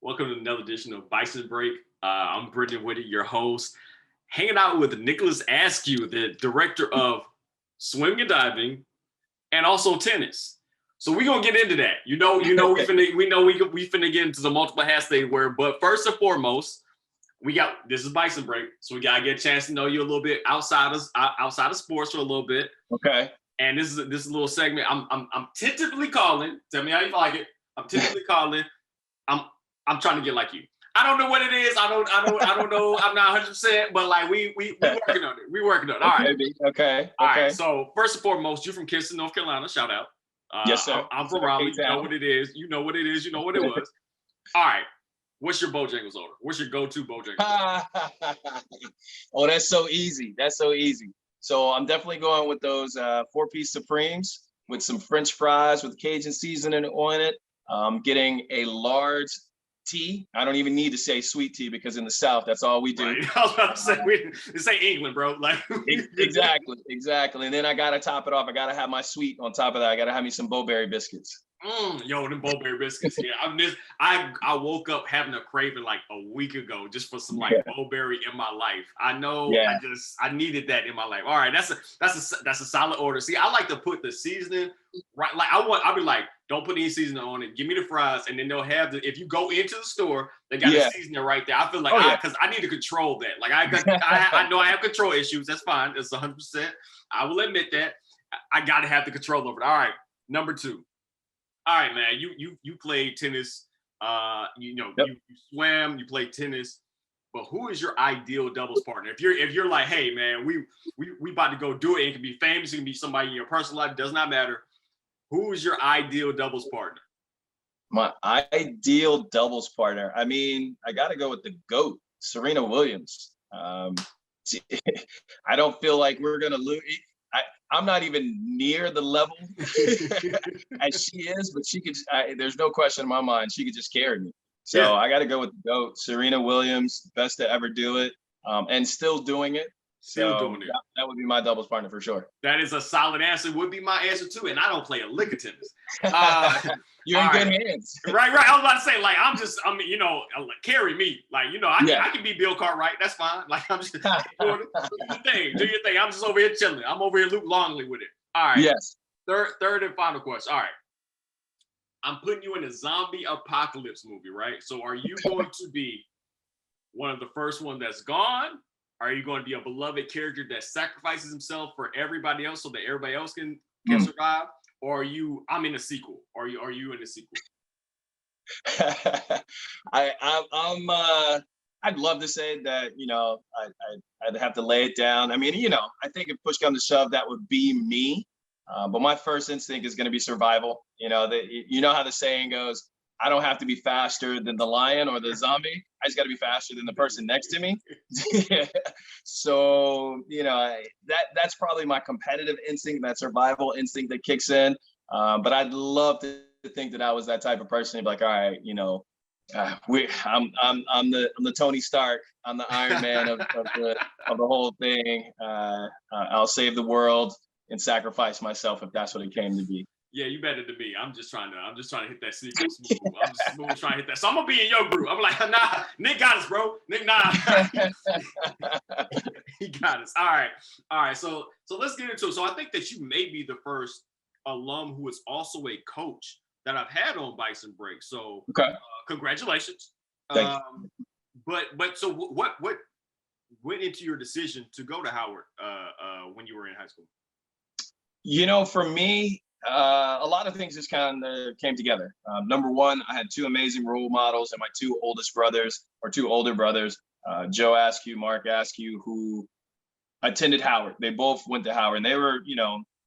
Welcome to another edition of Bison Break. I'm Brendan Whitty, your host, hanging out with Nicholas Askew, the director of swimming and diving, and also tennis. So we're gonna get into that. We finna get into the multiple hats they wear. But first and foremost, this is Bison Break, so we gotta get a chance to know you a little bit outside of sports for a little bit. Okay. And this is a little segment. I'm tentatively calling. Tell me how you like it. I'm tentatively calling. I'm trying to get like you. I don't know what it is. I don't know. I'm not 100%, but like we working on it. We working on it. All right. Okay. All right. So first and foremost, you're from Kinston, North Carolina. Shout out. Yes, sir. I'm from Raleigh. You know what it is. You know what it is. You know what it was. All right. What's your Bojangles order? What's your go-to Bojangles? Oh, that's so easy. So I'm definitely going with those 4-piece Supremes with some French fries with Cajun seasoning on it. Getting a large tea. I don't even need to say sweet tea because in the South, that's all we do. Right. I was about to say, this ain't England, bro. Like Exactly. And then I gotta top it off. I gotta have my sweet on top of that. I gotta have me some Bo-Berry biscuits. Yo, them Bo-Berry biscuits. Yeah, I woke up having a craving like a week ago just for some like Bo-Berry in my life. I know. Yeah. I needed that in my life. All right, that's a solid order. See, I like to put the seasoning right. Like I'll be like, don't put any seasoning on it. Give me the fries, and then they'll have if you go into the store, they got the seasoning right there. I feel like because I need to control that. Like I know I have control issues. That's fine. It's 100%. I will admit that. I got to have the control over it. All right, number 2. All right, man. You played tennis. You swam. You played tennis. But who is your ideal doubles partner? If you're like, hey, man, we about to go do it. It can be famous. It can be somebody in your personal life. It does not matter. Who is your ideal doubles partner? My ideal doubles partner. I mean, I got to go with the GOAT, Serena Williams. I don't feel like we're gonna lose. I'm not even near the level as she is, but she could. There's no question in my mind she could just carry me. So I got to go with the GOAT, Serena Williams, best to ever do it, and still doing it. Doing it. That would be my doubles partner for sure. That is a solid answer. Would be my answer too. And I don't play a lick of tennis. You're in good hands. Right. I was about to say, like, carry me. Like, I can be Bill Cartwright. That's fine. Like, I'm just do your thing. I'm just over here chilling. I'm over here Luke Longley with it. All right. Yes. Third and final question. All right. I'm putting you in a zombie apocalypse movie, right? So are you going to be one of the first one that's gone? Are you going to be a beloved character that sacrifices himself for everybody else so that everybody else can survive? Or I'm in a sequel? Are you in a sequel? I'd love to say that, I'd have to lay it down. I mean, I think if push comes to shove, that would be me. But my first instinct is going to be survival. You know how the saying goes, I don't have to be faster than the lion or the zombie. I just got to be faster than the person next to me. So, that's probably my competitive instinct, that survival instinct that kicks in. But I'd love to think that I was that type of person. To be like, all right, I'm the Tony Stark. I'm the Iron Man of the whole thing. I'll save the world and sacrifice myself if that's what it came to be. Yeah, you better than me. I'm just trying to hit that sequel smooth. I'm just smooth trying to hit that. So I'm gonna be in your group. I'm like, nah, Nick got us, bro. Nick, nah. He got us. All right. So let's get into it. So I think that you may be the first alum who is also a coach that I've had on Bison Break. So congratulations. Thank you. But so what went into your decision to go to Howard when you were in high school? For me, a lot of things just kind of came together. Number one, I had 2 amazing role models and my 2 older brothers, Joe Askew, Mark Askew, who attended Howard. They both went to Howard, and they were,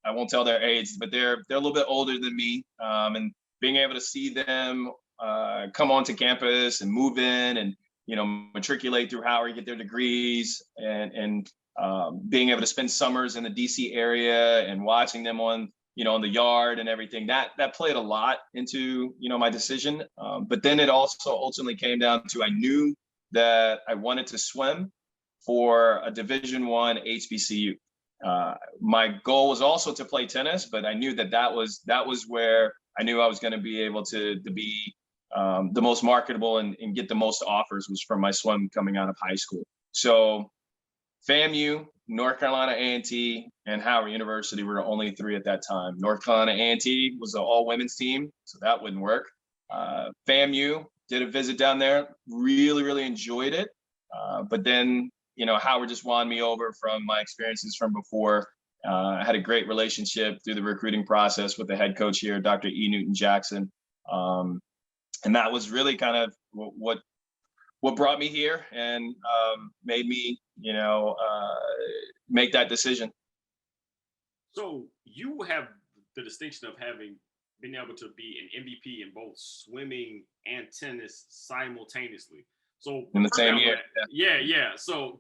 I won't tell their age, but they're a little bit older than me. And being able to see them come onto campus and move in and, matriculate through Howard, get their degrees, and being able to spend summers in the DC area and watching them on the yard and everything, that played a lot into, my decision. But then it also ultimately came down to, I knew that I wanted to swim for a Division I HBCU. My goal was also to play tennis, but I knew that was where I knew I was going to be able to be the most marketable and get the most offers was from my swim coming out of high school. So FAMU, North Carolina A&T, and Howard University were only three at that time. North Carolina A&T was an all-women's team, so that wouldn't work. FAMU, did a visit down there, really enjoyed it. But then, Howard just won me over from my experiences from before. I had a great relationship through the recruiting process with the head coach here, Dr. E. Newton Jackson. And that was really kind of what brought me here and made me, make that decision. So you have the distinction of having been able to be an MVP in both swimming and tennis simultaneously. So in the same year. Yeah. So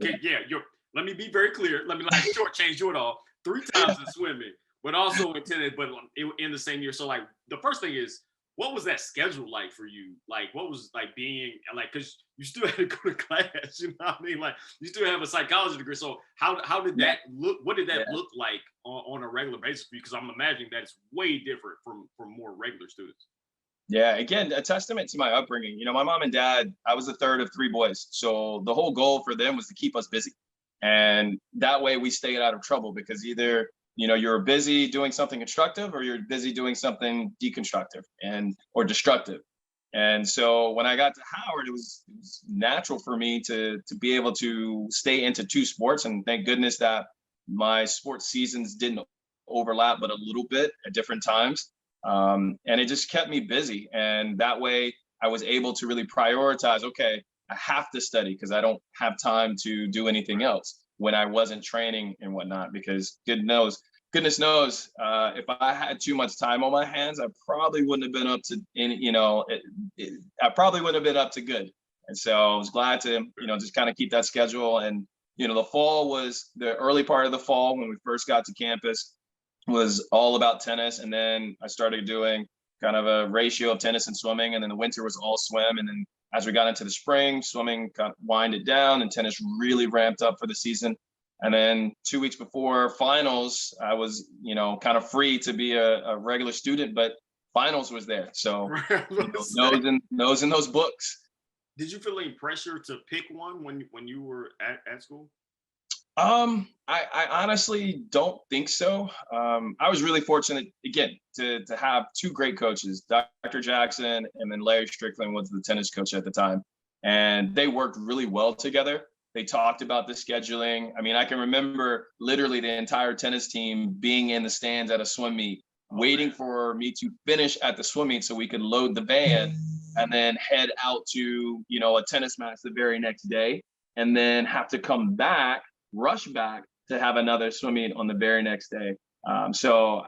let me be very clear. Let me shortchange you at all. 3 times in swimming, but also in tennis, but in the same year. So like the first thing is, what was that schedule like for you? Like, what was like being like, because you still had to go to class, you know what I mean? Like, you still have a psychology degree. So how did that look? What did that look like on a regular basis for you? Because I'm imagining that it's way different from more regular students. Yeah, again, a testament to my upbringing. My mom and dad, I was the third of 3 boys. So the whole goal for them was to keep us busy. And that way we stayed out of trouble, because either you're busy doing something constructive or you're busy doing something deconstructive or destructive. And so when I got to Howard, it was natural for me to be able to stay into 2 sports. And thank goodness that my sports seasons didn't overlap, but a little bit at different times. And it just kept me busy. And that way I was able to really prioritize, okay, I have to study because I don't have time to do anything else when I wasn't training and whatnot, because goodness knows, if I had too much time on my hands, I probably wouldn't have been up to I probably wouldn't have been up to good. And so I was glad to, just kind of keep that schedule. And, the fall was the early part of the fall when we first got to campus was all about tennis. And then I started doing kind of a ratio of tennis and swimming. And then the winter was all swim. And then as we got into the spring, swimming kind of winded down and tennis really ramped up for the season. And then 2 weeks before finals, I was, kind of free to be a regular student, but finals was there. So nose in those books. Did you feel any pressure to pick one when you were at school? I honestly don't think so. I was really fortunate, again, to have 2 great coaches, Dr. Jackson and then Larry Strickland was the tennis coach at the time. And they worked really well together. They talked about the scheduling. I mean, I can remember literally the entire tennis team being in the stands at a swim meet, waiting for me to finish at the swim meet so we could load the van and then head out to, a tennis match the very next day, and then have to come back, rush back to have another swim meet on the very next day. So,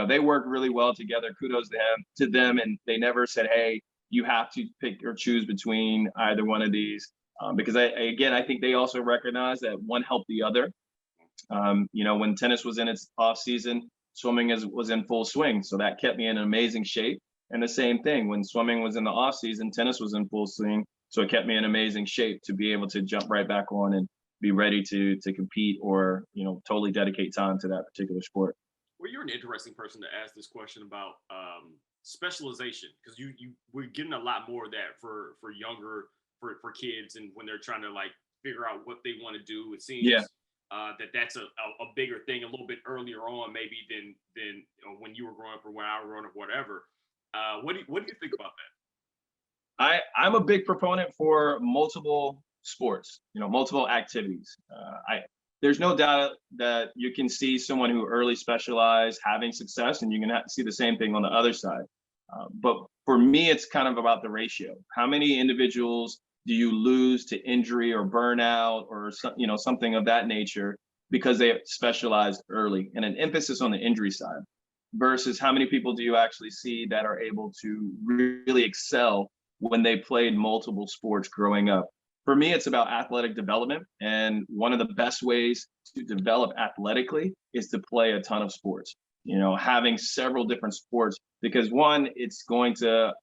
they work really well together. Kudos to them. And they never said, hey, you have to pick or choose between either one of these. Because I think they also recognize that one helped the other. When tennis was in its off season, swimming was in full swing. So that kept me in amazing shape. And the same thing, when swimming was in the off season, tennis was in full swing. So it kept me in amazing shape to be able to jump right back on and be ready to compete or, totally dedicate time to that particular sport. Well, you're an interesting person to ask this question about specialization, because we're getting a lot more of that for younger, for kids, and when they're trying to like figure out what they want to do. It seems that's a bigger thing a little bit earlier on maybe than when you were growing up or when I was growing up, whatever. What do you think about that? I'm a big proponent for multiple sports, multiple activities. There's no doubt that you can see someone who early specialized having success, and you can see the same thing on the other side. But for me, it's kind of about the ratio. How many individuals do you lose to injury or burnout or something of that nature because they specialized early, and an emphasis on the injury side, versus how many people do you actually see that are able to really excel when they played multiple sports growing up? For me, it's about athletic development. And one of the best ways to develop athletically is to play a ton of sports, having several different sports, because one, it's going to,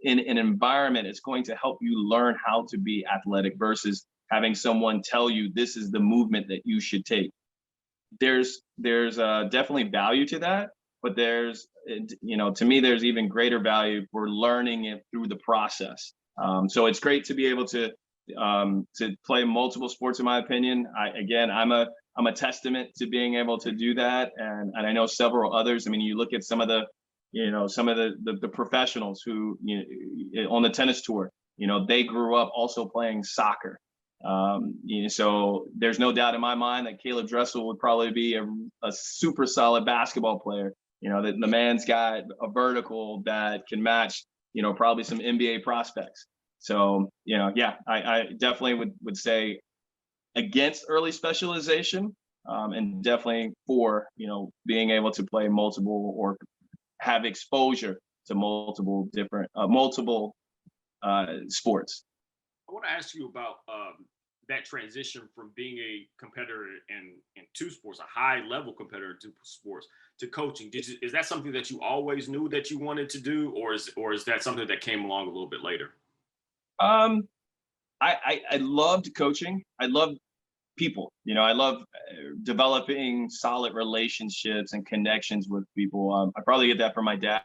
in an environment, it's going to help you learn how to be athletic versus having someone tell you this is the movement that you should take. There's definitely value to that, but there's to me, there's even greater value for learning it through the process. So it's great to be able to play multiple sports. In my opinion, I'm a testament to being able to do that, and I know several others. I mean, you look at some of the professionals who on the tennis tour, they grew up also playing soccer. So there's no doubt in my mind that Caleb Dressel would probably be a super solid basketball player. That the man's got a vertical that can match, probably some NBA prospects. So, I definitely would say against early specialization, and definitely for, being able to play multiple or have exposure to multiple different, sports. I want to ask you about that transition from being a competitor in two sports, a high level competitor in two sports, to coaching. Is that something that you always knew that you wanted to do, or is that something that came along a little bit later? I loved coaching. I loved people. I love developing solid relationships and connections with people. I probably get that from my dad.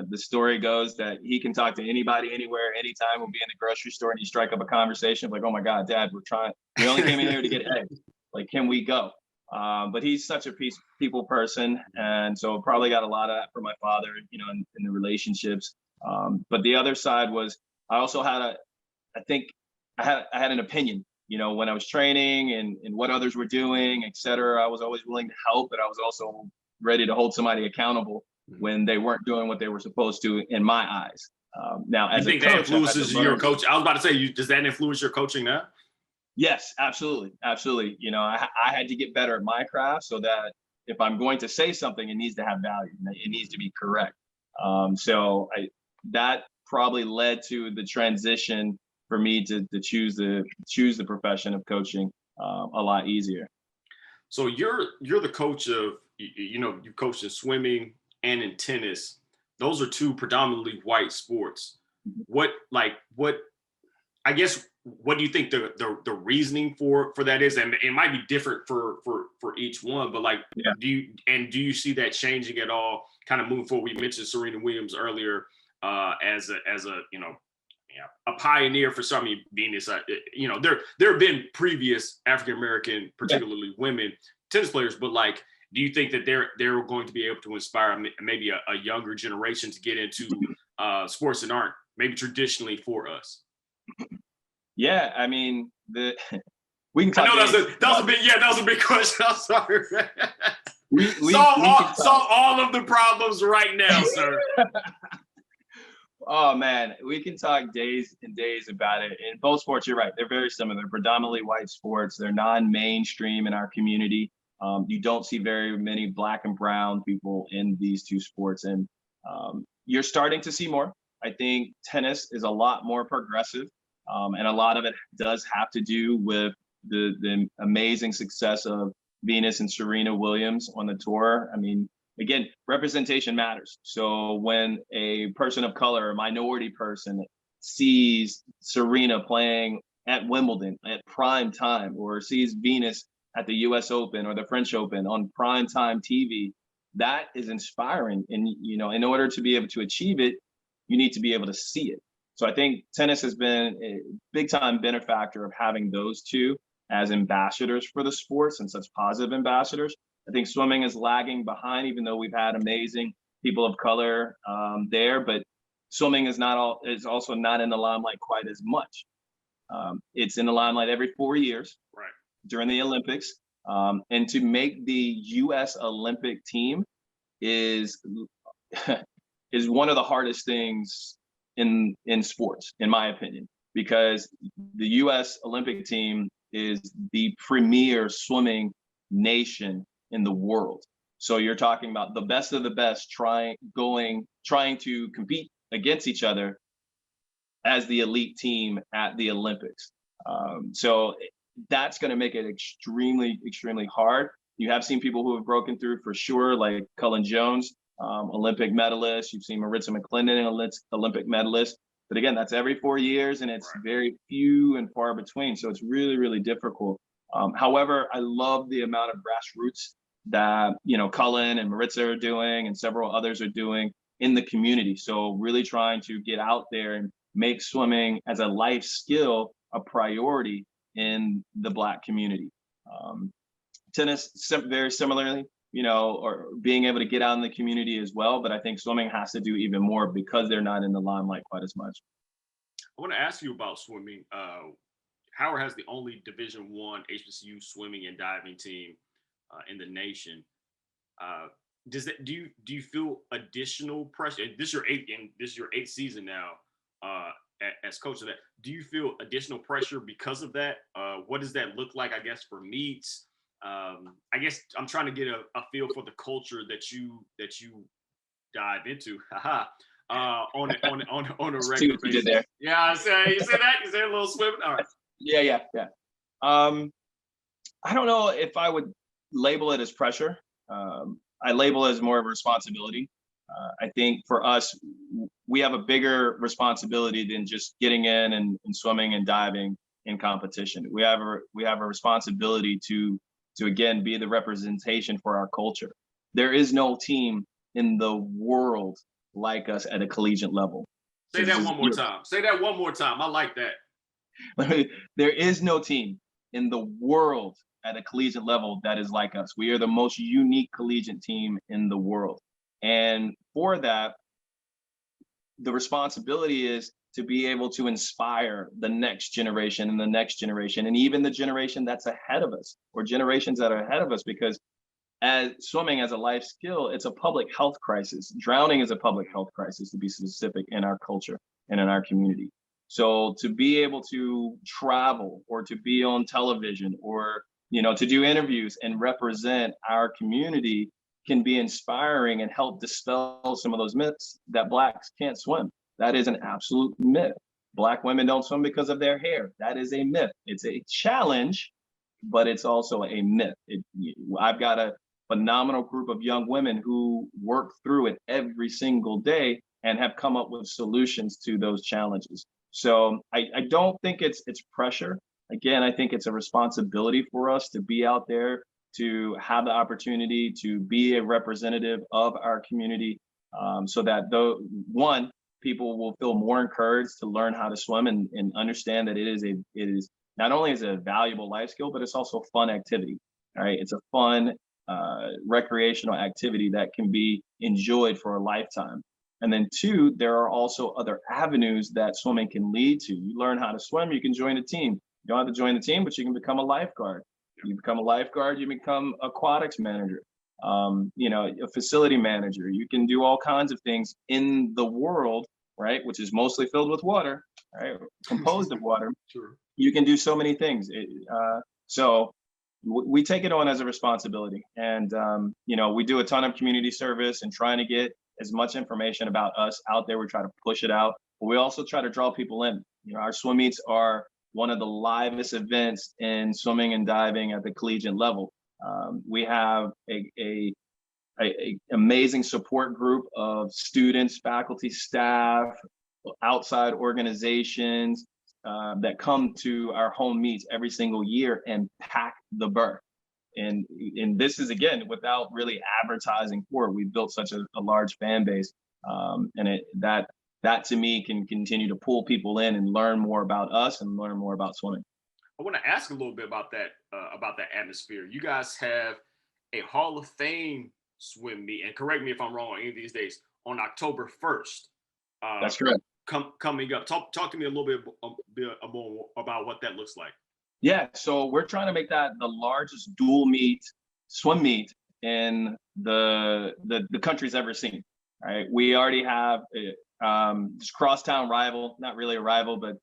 The story goes that he can talk to anybody, anywhere, anytime. We'll be in the grocery store and you strike up a conversation like, "Oh my God, Dad, we only came in here to get eggs. Like, can we go?" But he's such a people person. And so probably got a lot of that from my father, in the relationships. But the other side was I also had I had an opinion, when I was training and what others were doing, et cetera. I was always willing to help, but I was also ready to hold somebody accountable when they weren't doing what they were supposed to in my eyes. Now, as you think a coach, that influences your coach? I was about to say, does that influence your coaching now? Yes, absolutely. Absolutely. I had to get better at my craft so that if I'm going to say something, it needs to have value. It needs to be correct. So that probably led to the transition for me to choose the profession of coaching a lot easier. So you're the coach of, you coached in swimming and in tennis. Those are two predominantly white sports. What I guess, what do you think the reasoning for that is? And it might be different for each one, but do you see that changing at all kind of moving forward? We mentioned Serena Williams earlier as a pioneer for some Venus. There have been previous African American, particularly women tennis players, but do you think that they're going to be able to inspire maybe a younger generation to get into sports that aren't maybe traditionally for us? Yeah, I mean, we can talk. I know that was a big question. I'm sorry. Solve all of the problems right now, sir. Oh man, we can talk days and days about it. In both sports, you're right. They're very similar. They're predominantly white sports. They're non-mainstream in our community. You don't see very many Black and brown people in these two sports, and you're starting to see more. I think tennis is a lot more progressive, and a lot of it does have to do with the amazing success of Venus and Serena Williams on the tour. I mean, again, representation matters. So when a person of color, a minority person, sees Serena playing at Wimbledon at prime time, or sees Venus at the US Open or the French Open on prime time TV, that is inspiring. And, in order to be able to achieve it, you need to be able to see it. So I think tennis has been a big time benefactor of having those two as ambassadors for the sports and such positive ambassadors. I think swimming is lagging behind, even though we've had amazing people of color there, but swimming is also not in the limelight quite as much. It's in the limelight every 4 years, right, during the Olympics. And to make the US Olympic team is one of the hardest things in sports, in my opinion, because the US Olympic team is the premier swimming nation in the world. So you're talking about the best of the best trying to compete against each other as the elite team at the Olympics. So that's going to make it extremely, extremely hard. You have seen people who have broken through for sure, like Cullen Jones, Olympic medalist. You've seen Maritza McClendon, Olympic medalist. But again, that's every 4 years, and it's very few and far between. So it's really, really difficult. However, I love the amount of grassroots that, you know, Cullen and Maritza are doing and several others are doing in the community. So really trying to get out there and make swimming as a life skill a priority in the Black community. Tennis, very similarly, you know, or being able to get out in the community as well. But I think swimming has to do even more because they're not in the limelight quite as much. I want to ask you about swimming. Howard has the only Division I HBCU swimming and diving team in the nation. Do you feel additional pressure? This is your eighth season now as coach of that. Do you feel additional pressure because of that? What does that look like? I guess for meets. I guess I'm trying to get a feel for the culture that you dive into. On a regular basis. Yeah, I say you said that. You said a little swimming. All right. Yeah. I don't know if I would label it as pressure. I label it as more of a responsibility. I think for us, we have a bigger responsibility than just getting in and swimming and diving in competition. We have a responsibility to again be the representation for our culture. There is no team in the world like us at a collegiate level. Say that one more time. Say that one more time. I like that. There is no team in the world at a collegiate level that is like us. We are the most unique collegiate team in the world. And for that, the responsibility is to be able to inspire the next generation and the next generation, and even the generation that's ahead of us or generations that are ahead of us, because as swimming as a life skill, it's a public health crisis. Drowning is a public health crisis, to be specific, in our culture and in our community. So to be able to travel or to be on television or, you know, to do interviews and represent our community can be inspiring and help dispel some of those myths that Blacks can't swim. That is an absolute myth. Black women don't swim because of their hair. That is a myth. It's a challenge, but it's also a myth. I've got a phenomenal group of young women who work through it every single day and have come up with solutions to those challenges. So I don't think it's pressure. Again, I think it's a responsibility for us to be out there, to have the opportunity to be a representative of our community, so that people will feel more encouraged to learn how to swim and understand that it is not only is it a valuable life skill, but it's also a fun activity. All right, it's a fun recreational activity that can be enjoyed for a lifetime. And then two, there are also other avenues that swimming can lead to. You learn how to swim, you can join a team. You don't have to join the team, but you can become a lifeguard. You become a lifeguard, you become aquatics manager, you know, a facility manager. You can do all kinds of things in the world, right, which is mostly filled with water, right, composed of water. Sure. You can do so many things. So we take it on as a responsibility. And, you know, we do a ton of community service and trying to get as much information about us out there. We try to push it out, but we also try to draw people in. You know, our swim meets are one of the livest events in swimming and diving at the collegiate level. We have a amazing support group of students, faculty, staff, outside organizations that come to our home meets every single year and pack the berth. And this is, again, without really advertising for it. We've built such a large fan base, and that to me can continue to pull people in and learn more about us and learn more about swimming. I want to ask a little bit about that atmosphere. You guys have a Hall of Fame swim meet, and correct me if I'm wrong on any of these days, on October 1st. That's correct. Coming up. Talk to me a little bit more about what that looks like. Yeah, so we're trying to make that the largest dual meet, swim meet in the country's ever seen. Right, we already have this crosstown rival, not really a rival, but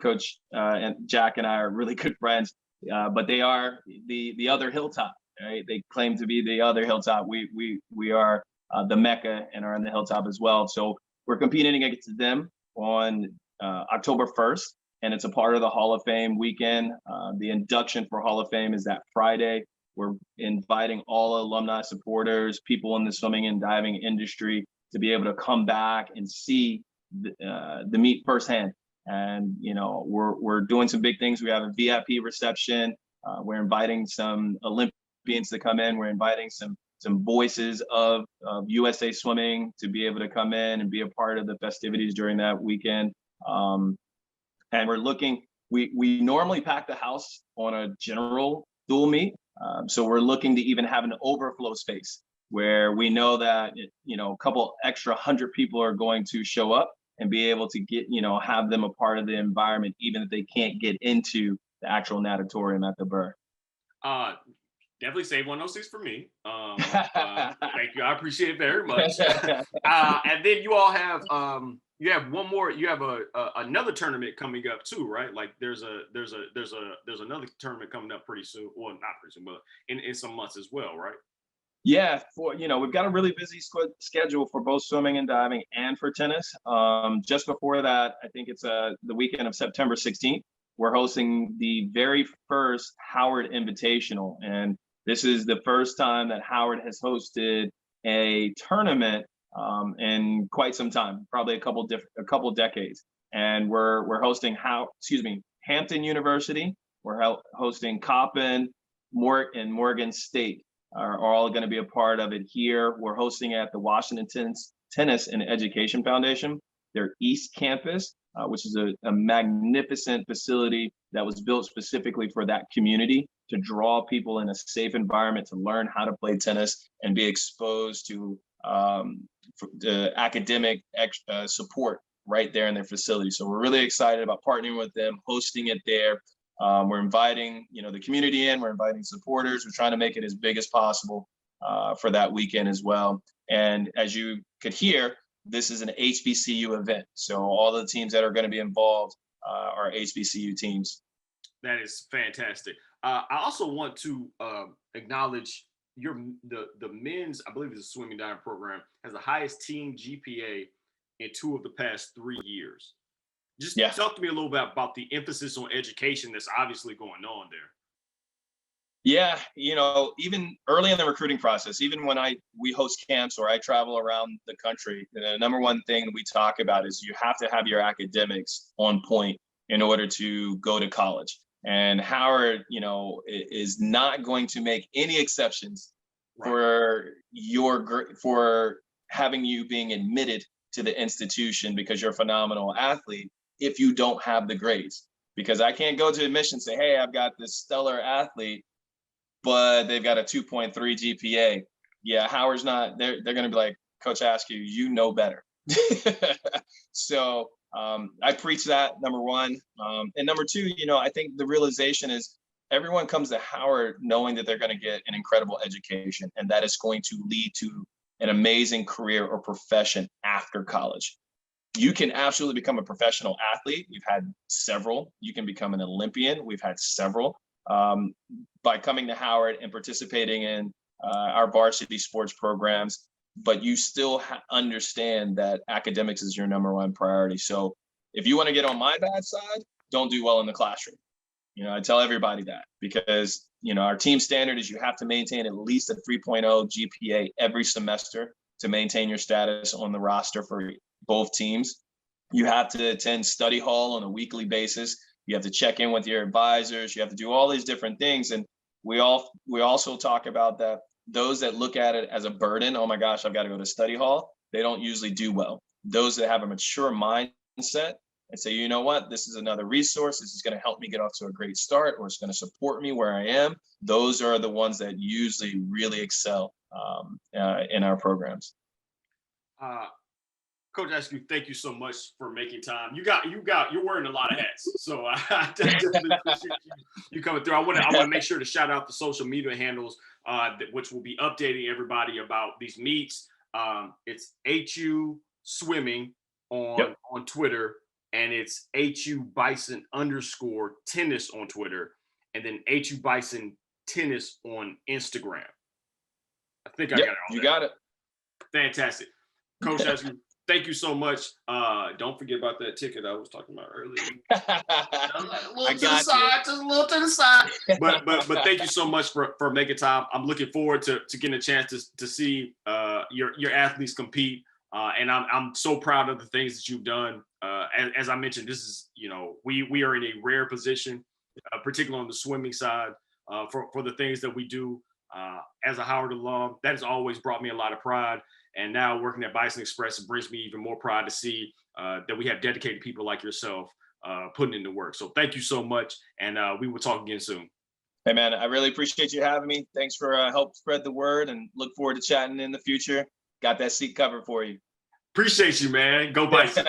Coach and Jack and I are really good friends. But they are the other hilltop. Right, they claim to be the other hilltop. We are the Mecca and are on the hilltop as well. So we're competing against them on October 1st. And it's a part of the Hall of Fame weekend. The induction for Hall of Fame is that Friday. We're inviting all alumni supporters, people in the swimming and diving industry to be able to come back and see the meet firsthand. And, you know, we're doing some big things. We have a VIP reception. We're inviting some Olympic Olympians to come in. We're inviting some voices of USA Swimming to be able to come in and be a part of the festivities during that weekend. And we're looking, we normally pack the house on a general dual meet. So we're looking to even have an overflow space where we know that, a couple extra 100 people are going to show up and be able to get, have them a part of the environment, even if they can't get into the actual natatorium at the Burr. Definitely save one of those seats for me. Thank you. I appreciate it very much. And then you all have you have one more. You have another tournament coming up too, right? Like there's another tournament coming up pretty soon. Well, not pretty soon, but in some months as well, right? Yeah, we've got a really busy schedule for both swimming and diving and for tennis. Just before that, I think it's the weekend of September 16th. We're hosting the very first Howard Invitational, and this is the first time that Howard has hosted a tournament in quite some time, probably a couple decades. And we're hosting Hampton University. We're hosting Coppin, and Morgan State are all going to be a part of it here. We're hosting at the Washington Tennis and Education Foundation, their East Campus, which is a magnificent facility that was built specifically for that community to draw people in a safe environment to learn how to play tennis and be exposed to the academic support right there in their facility. So we're really excited about partnering with them, hosting it there. We're inviting, the community in, we're inviting supporters. We're trying to make it as big as possible for that weekend as well. And as you could hear, this is an HBCU event. So all the teams that are going to be involved are HBCU teams. That is fantastic. I also want to acknowledge the men's, I believe it's a swimming diving program, has the highest team GPA in 2 of the past 3 years. Just talk to me a little bit about the emphasis on education that's obviously going on there. Yeah, even early in the recruiting process, even when we host camps or I travel around the country, the number one thing that we talk about is you have to have your academics on point in order to go to college. And Howard, is not going to make any exceptions for having you being admitted to the institution because you're a phenomenal athlete if you don't have the grades. Because I can't go to admission and say, hey, I've got this stellar athlete, but they've got a 2.3 GPA. Yeah, Howard's not, they're going to be like, Coach Askew, you know better. So I preach that, number one. And number two, I think the realization is everyone comes to Howard knowing that they're going to get an incredible education and that it's going to lead to an amazing career or profession after college. You can absolutely become a professional athlete. We've had several. You can become an Olympian. We've had several. By coming to Howard and participating in our varsity sports programs, but you still understand that academics is your number one priority. So if you want to get on my bad side, don't do well in the classroom. I tell everybody that because, our team standard is you have to maintain at least a 3.0 GPA every semester to maintain your status on the roster for both teams. You have to attend study hall on a weekly basis. You have to check in with your advisors. You have to do all these different things. And we also talk about that those that look at it as a burden, oh my gosh, I've got to go to study hall, they don't usually do well. Those that have a mature mindset and say, you know what, this is another resource. This is going to help me get off to a great start, or it's going to support me where I am. Those are the ones that usually really excel in our programs. Coach Askew, thank you so much for making time. You're wearing a lot of hats, so I definitely appreciate you coming through. I want to make sure to shout out the social media handles, which will be updating everybody about these meets. It's HU Swimming on Twitter, and it's HU Bison _tennis on Twitter, and then HU Bison tennis on Instagram. I think I got it all. You got it. Fantastic. Coach Askew, thank you so much. Don't forget about that ticket I was talking about earlier. A little to the side. But thank you so much for making time. I'm looking forward to getting a chance to see your athletes compete. And I'm so proud of the things that you've done. As I mentioned, this is, we are in a rare position, particularly on the swimming side, for the things that we do. As a Howard alum, that has always brought me a lot of pride. And now working at Bison Express, it brings me even more pride to see that we have dedicated people like yourself putting in the work. So thank you so much. And we will talk again soon. Hey, man, I really appreciate you having me. Thanks for help spread the word, and look forward to chatting in the future. Got that seat covered for you. Appreciate you, man. Go Bison.